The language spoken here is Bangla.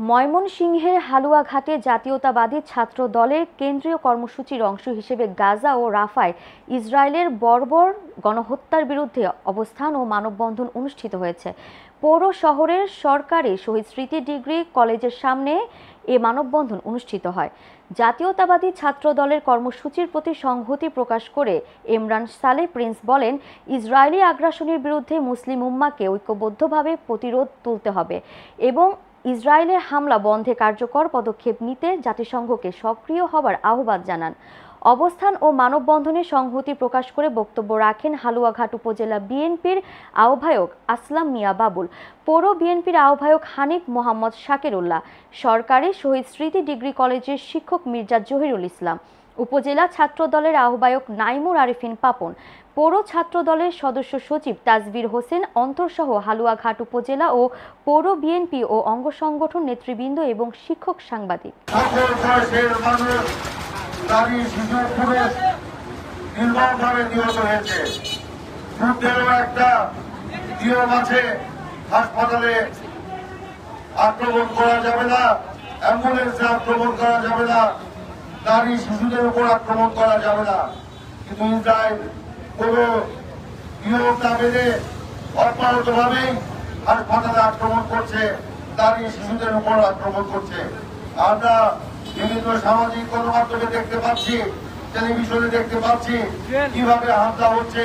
ময়মনসিংহের হালুয়াঘাটে জাতীয়তাবাদী ছাত্র দলের কেন্দ্রীয় কর্মসূচির অংশ হিসেবে গাজা ও রাফায় ইসরায়েলের বর্বর গণহত্যার বিরুদ্ধে অবস্থান ও মানববন্ধন অনুষ্ঠিত হয়েছে। পৌর শহরের সরকারি শহীদ স্মৃতি ডিগ্রি কলেজের সামনে এ মানববন্ধন অনুষ্ঠিত হয়। জাতীয়তাবাদী ছাত্র দলের কর্মসূচির প্রতি সংহতি প্রকাশ করে ইমরান সালেহ প্রিন্স বলেন, ইসরায়েলি আগ্রাসনের বিরুদ্ধে মুসলিম উম্মাহকে ঐক্যবদ্ধভাবে প্রতিরোধ তুলতে হবে এবং ইসরায়েলের হামলা বন্ধে কার্যকর পদক্ষেপ নিতে জাতিসংঘকে সক্রিয় হবার আহ্বান জানান। অবস্থান ও মানববন্ধনে সংহতি প্রকাশ করে বক্তব্য রাখেন হালুয়াঘাট উপজেলা বিএনপির আহ্বায়ক আসলাম মিয়া বাবুল, পৌর বিএনপির আহ্বায়ক হানিফ মোহাম্মদ শাকিরুল্লাহ, সরকারি শহীদ স্মৃতি ডিগ্রি কলেজের শিক্ষক মির্জা জহিরুল ইসলাম, উপজেলা ছাত্র দলের আহ্বায়ক নাইমুর আরিফিন পাপন, পৌর ছাত্র দলের সদস্য সচিব তাজবির হোসেন অন্তরসহ হালুয়াঘাট উপজেলা ও পৌর বিএনপি ও অঙ্গ সংগঠন নেতৃবৃন্দ এবং শিক্ষক সাংবাদিক। হাসপাতালে আক্রমণ করা যাবে না, অ্যাম্বুলেন্সে আক্রমণ করা যাবে না, নারী শিশুদের উপর আক্রমণ করা যাবে না। কিন্তু ইসরায়েল কোন নিয়ম না মেনে অব্যাহতভাবেই হাসপাতালে আক্রমণ করছে, নারী শিশুদের উপর আক্রমণ করছে। আমরা বিভিন্ন সামাজিক গণমাধ্যমে দেখতে পাচ্ছি, টেলিভিশনে দেখতে পাচ্ছি কিভাবে হামলা হচ্ছে।